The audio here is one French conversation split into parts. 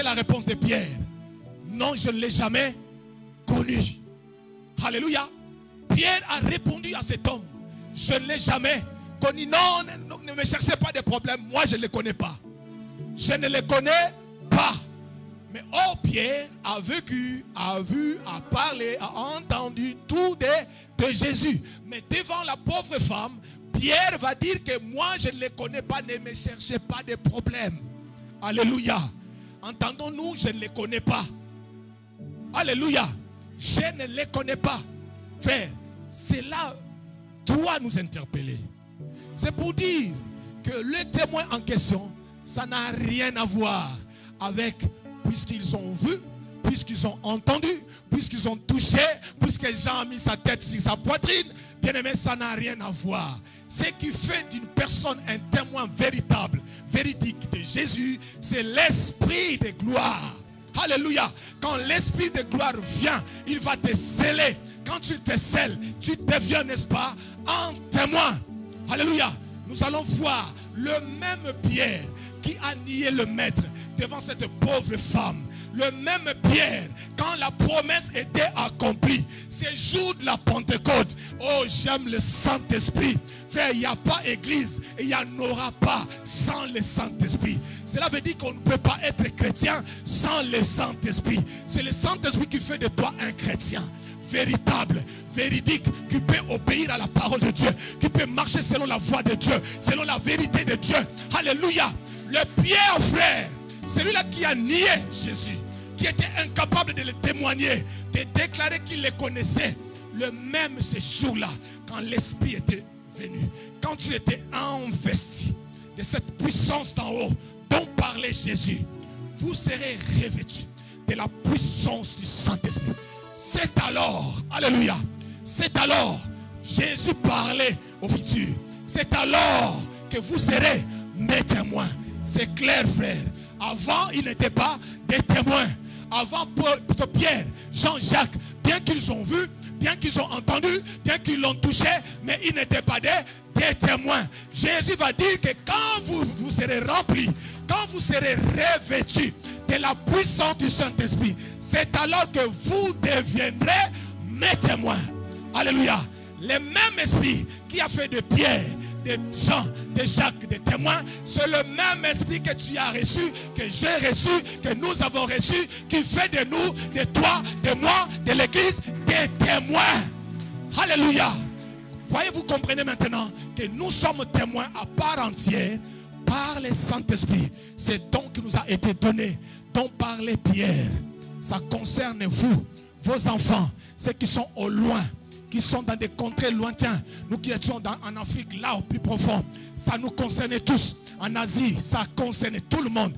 la réponse de Pierre? Non, je ne l'ai jamais connu. Alléluia. Pierre a répondu à cet homme. Je ne l'ai jamais connu. Non, ne me cherchez pas de problème. Moi, je ne le connais pas. Je ne le connais pas. Mais oh, Pierre a vécu, a vu, a parlé, a entendu tout de Jésus. Mais devant la pauvre femme, Pierre va dire que moi, je ne le connais pas. Ne me cherchez pas de problème. Alléluia. Entendons-nous, je ne les connais pas. Alléluia. Je ne les connais pas. Frère, cela doit nous interpeller. C'est pour dire que le témoin en question, ça n'a rien à voir avec, puisqu'ils ont vu, puisqu'ils ont entendu, puisqu'ils ont touché, puisque Jean a mis sa tête sur sa poitrine. Bien aimé, ça n'a rien à voir. Ce qui fait d'une personne un témoin véritable, véridique de Jésus, c'est l'esprit de gloire. Alléluia. Quand l'esprit de gloire vient, il va te sceller. Quand tu te scelles, tu deviens, n'est-ce pas, un témoin. Alléluia. Nous allons voir le même Pierre qui a nié le maître devant cette pauvre femme. Le même Pierre, quand la promesse était accomplie, c'est jour de la Pentecôte. Oh, j'aime le Saint-Esprit. Frère, il n'y a pas église et il n'y en aura pas sans le Saint-Esprit. Cela veut dire qu'on ne peut pas être chrétien sans le Saint-Esprit. C'est le Saint-Esprit qui fait de toi un chrétien véritable, véridique, qui peut obéir à la parole de Dieu, qui peut marcher selon la voie de Dieu, selon la vérité de Dieu. Alléluia. Le Pierre, frère, celui-là qui a nié Jésus, qui était incapable de le témoigner, de déclarer qu'il le connaissait, le même ce jour-là, quand l'Esprit était venu, quand tu étais investi de cette puissance d'en haut dont parlait Jésus, vous serez revêtus de la puissance du Saint-Esprit. C'est alors, alléluia, c'est alors, Jésus parlait au futur, c'est alors que vous serez mes témoins. C'est clair, frère. Avant, ils n'étaient pas des témoins. Avant, Pierre, Jean-Jacques, bien qu'ils ont vu, bien qu'ils ont entendu, bien qu'ils l'ont touché, mais ils n'étaient pas des témoins. Jésus va dire que quand vous serez remplis, quand vous serez revêtus de la puissance du Saint-Esprit, c'est alors que vous deviendrez mes témoins. Alléluia. Le même esprit qui a fait de Pierre, de Jean, de Jacques, des témoins, c'est le même esprit que tu as reçu, que j'ai reçu, que nous avons reçu, qui fait de nous, de toi, de moi, de l'église, des témoins. Alléluia. Voyez-vous, comprenez maintenant que nous sommes témoins à part entière par le Saint-Esprit. C'est don qui nous a été donné, dont parlait Pierre. Ça concerne vous, vos enfants, ceux qui sont au loin, qui sont dans des contrées lointaines. Nous qui étions en Afrique, là au plus profond, ça nous concerne tous. En Asie, ça concerne tout le monde.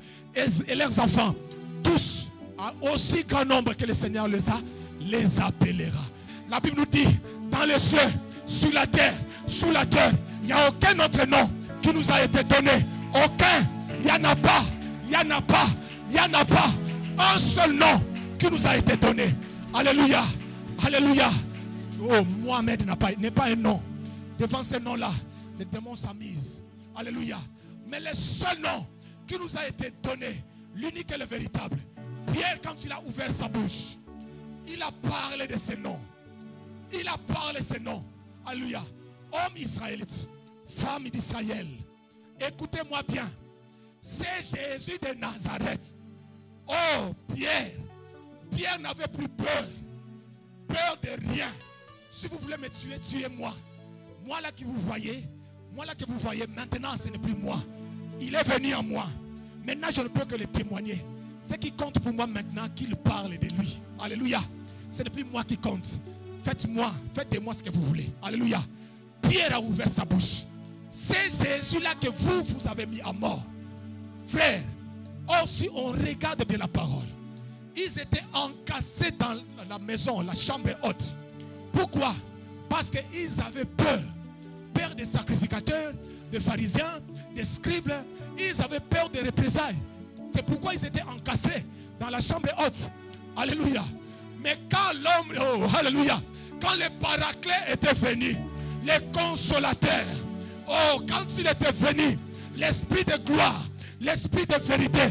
Et leurs enfants, tous, à aussi grand nombre que le Seigneur les appellera. La Bible nous dit, dans les cieux, sur la terre, sous la terre, il n'y a aucun autre nom qui nous a été donné. Aucun. Il n'y en a pas. Il n'y en a pas. Il n'y en a pas. Un seul nom qui nous a été donné. Alléluia. Alléluia. Oh, Mohamed n'est pas un nom. Devant ce nom-là, les démons s'amusent. Alléluia. Mais le seul nom qui nous a été donné, l'unique et le véritable. Pierre, quand il a ouvert sa bouche, il a parlé de ce nom. Il a parlé de ce nom. Alléluia. Homme israélite, femme d'Israël, écoutez-moi bien. C'est Jésus de Nazareth. Oh, Pierre. Pierre n'avait plus peur. Peur de rien. Si vous voulez me tuer, tuez-moi. Moi là que vous voyez, maintenant ce n'est plus moi. Il est venu en moi. Maintenant je ne peux que le témoigner. Ce qui compte pour moi maintenant, qu'il parle de lui. Alléluia. Ce n'est plus moi qui compte. Faites de moi ce que vous voulez. Alléluia. Pierre a ouvert sa bouche. C'est Jésus-là que vous avez mis à mort. Frère, or si on regarde bien la parole, ils étaient encastrés dans la maison, la chambre haute. Pourquoi? Parce qu'ils avaient peur. Peur des sacrificateurs, des pharisiens, des scribes. Ils avaient peur des représailles. C'est pourquoi ils étaient encastrés dans la chambre haute. Alléluia. Mais quand l'homme, oh, alléluia, quand le paraclet était venu, le consolateur, oh, quand il était venu, l'esprit de gloire, l'esprit de vérité,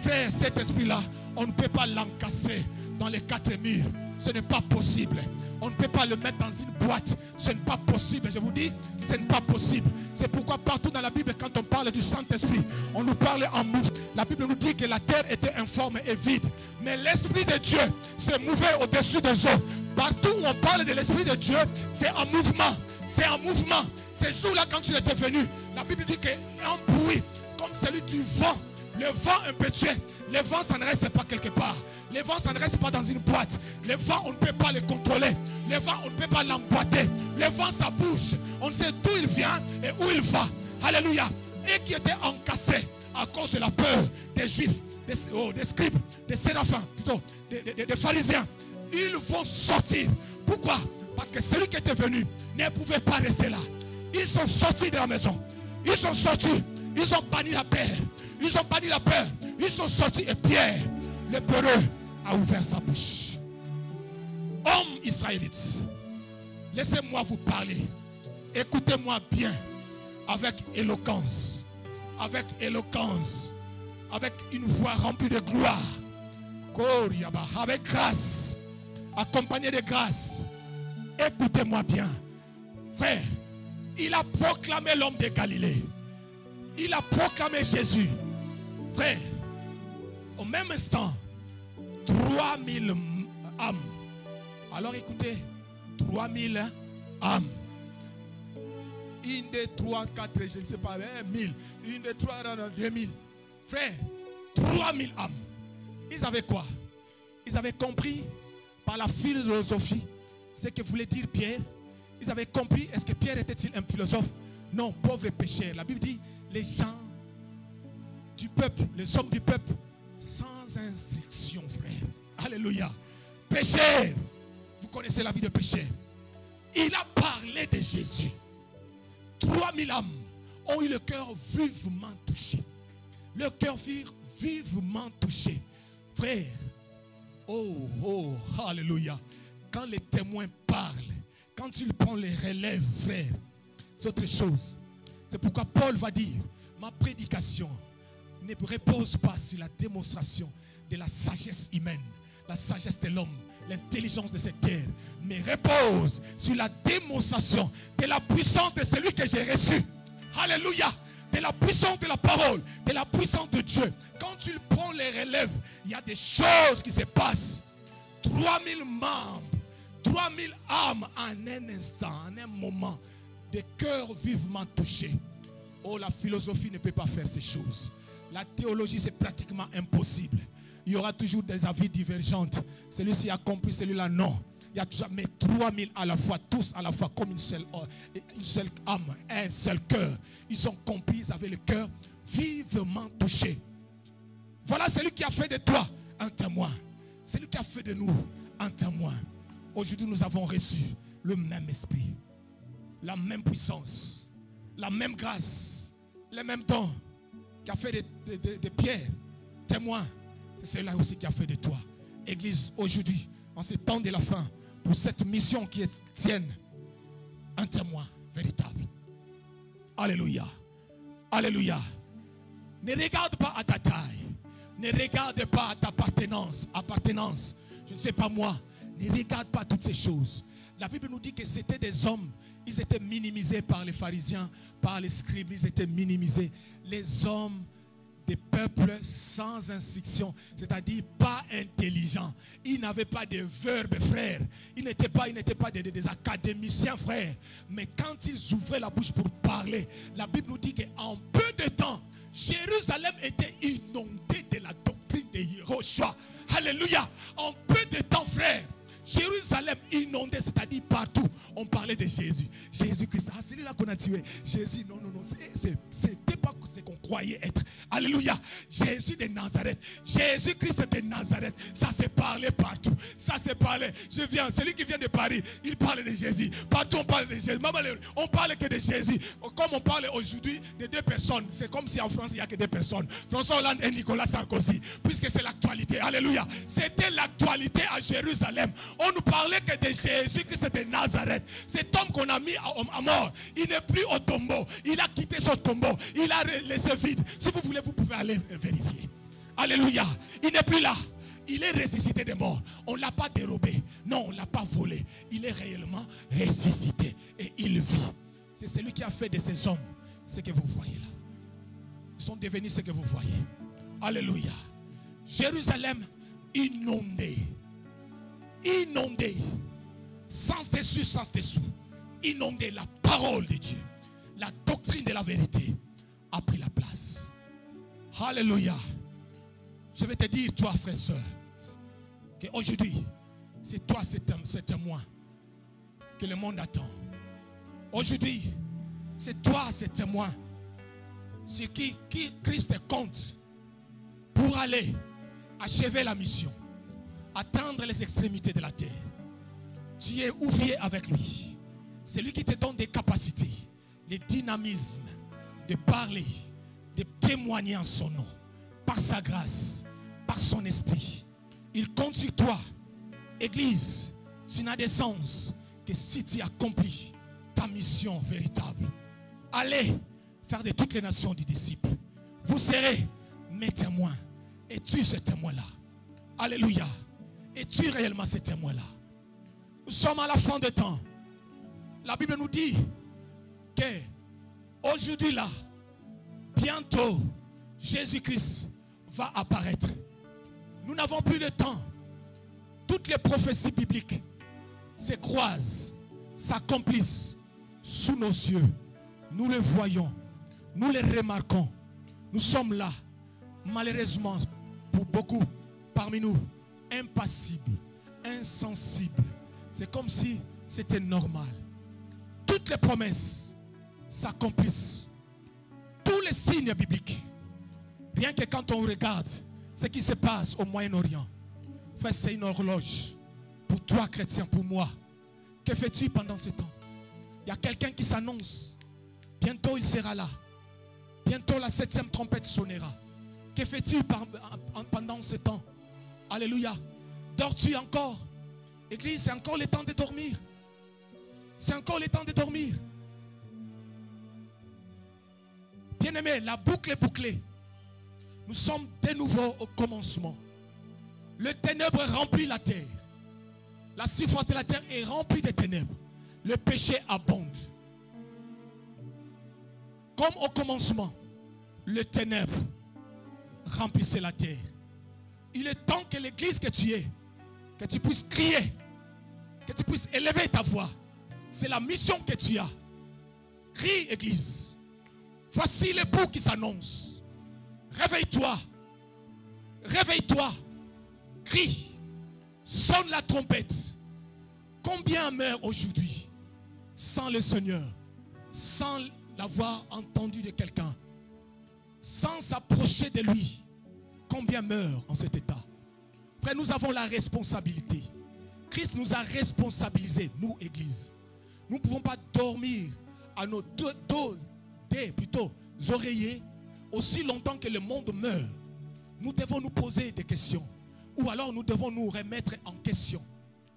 frère, cet esprit-là, On ne peut pas l'encastrer dans les quatre murs. Ce n'est pas possible. On ne peut pas le mettre dans une boîte. Ce n'est pas possible. Je vous dis, ce n'est pas possible. C'est pourquoi partout dans la Bible, quand on parle du Saint-Esprit, on nous parle en mouvement. La Bible nous dit que la terre était informe et vide. Mais l'Esprit de Dieu se mouvait au-dessus des eaux. Partout où on parle de l'Esprit de Dieu, c'est en mouvement. C'est en mouvement. Ces jours-là, quand il était venu, la Bible dit qu'un bruit comme celui du vent, le vent impétueux. Le vent, ça ne reste pas quelque part. Le vent, ça ne reste pas dans une boîte. Le vent, on ne peut pas le contrôler. Le vent, on ne peut pas l'emboîter. Le vent, ça bouge. On sait d'où il vient et où il va. Alléluia. Et qui était encassé à cause de la peur des Juifs, des scribes, des séraphins, plutôt, des pharisiens. Ils vont sortir. Pourquoi? Parce que celui qui était venu ne pouvait pas rester là. Ils sont sortis de la maison. Ils sont sortis. Ils ont banni la peur. Ils ont banni la peur. Ils sont sortis et Pierre, le peureux, a ouvert sa bouche. Hommes israélites, laissez-moi vous parler. Écoutez-moi bien, avec éloquence. Avec éloquence. Avec une voix remplie de gloire. Avec grâce. Accompagné de grâce. Écoutez-moi bien. Frère, il a proclamé l'homme de Galilée. Il a proclamé Jésus. Frère, au même instant, 3000 âmes. Alors écoutez, 3000 âmes. 1, 2, 3, 4, je ne sais pas, 1000. 1, 2, 3, 2000. Frère, 3000 âmes. Ils avaient quoi? Ils avaient compris par la philosophie ce que voulait dire Pierre. Ils avaient compris. Est-ce que Pierre était-il un philosophe? Non, pauvre pécheur. La Bible dit, les gens du peuple, les hommes du peuple, sans instruction, frère. Alléluia. Pécheur. Vous connaissez la vie de pécheur. Il a parlé de Jésus. 3000 âmes ont eu le cœur vivement touché. Le cœur vivement touché. Frère, oh, alléluia. Quand les témoins parlent, quand ils prennent les relèves, frère, c'est autre chose. C'est pourquoi Paul va dire, ma prédication ne repose pas sur la démonstration de la sagesse humaine, la sagesse de l'homme, l'intelligence de cette terre, mais repose sur la démonstration de la puissance de celui que j'ai reçu. Alléluia. De la puissance de la parole, de la puissance de Dieu. Quand tu prends les relèves, il y a des choses qui se passent. 3000 membres, 3000 âmes en un instant, en un moment, des cœurs vivement touchés. Oh, la philosophie ne peut pas faire ces choses. La théologie, c'est pratiquement impossible. Il y aura toujours des avis divergents. Celui-ci a compris, celui-là non. Il y a jamais 3000 à la fois, tous à la fois, comme une seule âme, un seul cœur. Ils ont compris, ils avaient le cœur vivement touché. Voilà celui qui a fait de toi un témoin. Celui qui a fait de nous un témoin. Aujourd'hui, nous avons reçu le même esprit, la même puissance, la même grâce, les mêmes dons qui a fait de Pierre témoin. C'est celui-là aussi qui a fait de toi. Église, aujourd'hui, en ces temps de la fin, pour cette mission qui est tienne, un témoin véritable. Alléluia. Alléluia. Ne regarde pas à ta taille. Ne regarde pas à ta appartenance. Je ne sais pas moi. Ne regarde pas toutes ces choses. La Bible nous dit que c'était des hommes. Ils étaient minimisés par les pharisiens, par les scribes. Ils étaient minimisés. Les hommes des peuples sans instruction, c'est-à-dire pas intelligents. Ils n'avaient pas de verbes, frère. Ils n'étaient pas des académiciens, frère. Mais quand ils ouvraient la bouche pour parler, la Bible nous dit qu'en peu de temps, Jérusalem était inondée de la doctrine de Yehoshua. Alléluia. En peu de temps, frère, Jérusalem inondée, c'est-à-dire partout, on parlait de Jésus. Jésus-Christ, c'est lui-là qu'on a tué. Jésus, non, c'était pas ce qu'on croyait être. Alléluia. Jésus de Nazareth. Jésus-Christ de Nazareth. Ça s'est parlé partout. Ça s'est parlé. Celui qui vient de Paris, il parle de Jésus. Partout on parle de Jésus. On parle que de Jésus. Comme on parle aujourd'hui de deux personnes. C'est comme si en France il n'y a que deux personnes. François Hollande et Nicolas Sarkozy. Puisque c'est l'actualité. Alléluia. C'était l'actualité à Jérusalem. On nous parlait que de Jésus-Christ de Nazareth. Cet homme qu'on a mis à mort, il n'est plus au tombeau. Il a quitté son tombeau. Il a laissé vide. Si vous voulez, vous pouvez aller vérifier. Alléluia. Il n'est plus là. Il est ressuscité des morts. On ne l'a pas dérobé. Non, on ne l'a pas volé. Il est réellement ressuscité et il vit. C'est celui qui a fait de ces hommes ce que vous voyez là. Ils sont devenus ce que vous voyez. Alléluia. Jérusalem inondée. Inondée. Sans dessus, sans dessous. Inondée. La parole de Dieu. La doctrine de la vérité a pris la place. Alléluia. Je vais te dire, toi, frère, soeur, qu'aujourd'hui, c'est toi, c'est témoin que le monde attend. Aujourd'hui, c'est toi, c'est témoin. C'est qui Christ compte pour aller achever la mission, atteindre les extrémités de la terre. Tu es ouvrier avec lui. C'est lui qui te donne des capacités, des dynamismes, de parler, de témoigner en son nom, par sa grâce, par son esprit. Il compte sur toi. Église, tu n'as de sens que si tu accomplis ta mission véritable. Allez faire de toutes les nations des disciples. Vous serez mes témoins. Es-tu ce témoin-là? Alléluia. Es-tu réellement ce témoin-là? Nous sommes à la fin des temps. La Bible nous dit que aujourd'hui là, bientôt, Jésus-Christ va apparaître. Nous n'avons plus de temps. Toutes les prophéties bibliques se croisent, s'accomplissent sous nos yeux. Nous les voyons, nous les remarquons. Nous sommes là, malheureusement, pour beaucoup parmi nous, impassibles, insensibles. C'est comme si c'était normal. Toutes les promesses s'accomplissent. Tous les signes bibliques. Rien que quand on regarde ce qui se passe au Moyen-Orient. Frère, c'est une horloge. Pour toi, chrétien, pour moi. Que fais-tu pendant ce temps? Il y a quelqu'un qui s'annonce. Bientôt, il sera là. Bientôt, la 7e trompette sonnera. Que fais-tu pendant ce temps? Alléluia. Dors-tu encore? Église, c'est encore le temps de dormir. C'est encore le temps de dormir. Bien-aimé, la boucle est bouclée. Nous sommes de nouveau au commencement. Le ténèbre remplit la terre. La surface de la terre est remplie de ténèbres. Le péché abonde. Comme au commencement, le ténèbre remplissait la terre. Il est temps que l'église que tu es, que tu puisses crier, que tu puisses élever ta voix. C'est la mission que tu as. Crie, église. Voici les bouts qui s'annoncent. Réveille-toi. Réveille-toi. Crie. Sonne la trompette. Combien meurent aujourd'hui sans le Seigneur, sans l'avoir entendu de quelqu'un, sans s'approcher de lui? Combien meurent en cet état? Frère, nous avons la responsabilité. Christ nous a responsabilisés, nous, Église. Nous ne pouvons pas dormir à nos oreillers aussi longtemps que le monde meurt. Nous devons nous poser des questions. Ou alors nous devons nous remettre en question,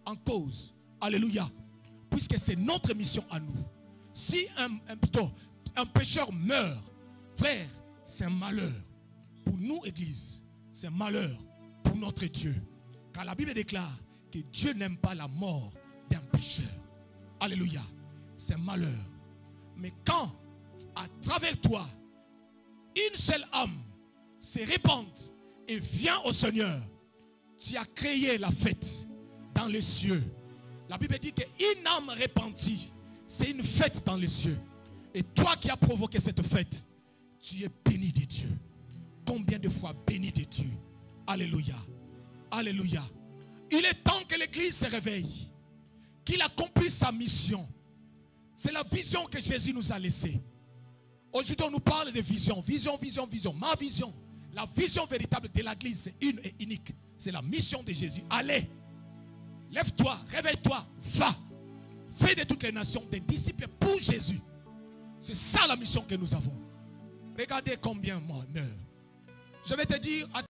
en cause. Alléluia. Puisque c'est notre mission à nous. Si un pécheur meurt, frère, c'est un malheur. Pour nous, Église, c'est un malheur pour notre Dieu. Car la Bible déclare que Dieu n'aime pas la mort d'un pécheur. Alléluia. C'est un malheur. Mais quand, à travers toi, une seule âme se répand et vient au Seigneur, tu as créé la fête dans les cieux. La Bible dit qu'une âme repentie, c'est une fête dans les cieux. Et toi qui as provoqué cette fête, tu es béni de Dieu. Combien de fois béni de Dieu? Alléluia. Alléluia. Il est temps que l'Église se réveille, qu'il accomplisse sa mission. C'est la vision que Jésus nous a laissée. Aujourd'hui, on nous parle de vision. Vision, vision, vision. Ma vision, la vision véritable de l'Église, c'est une et unique. C'est la mission de Jésus. Allez, lève-toi, réveille-toi, va. Fais de toutes les nations des disciples pour Jésus. C'est ça la mission que nous avons. Regardez combien meurent. Je vais te dire...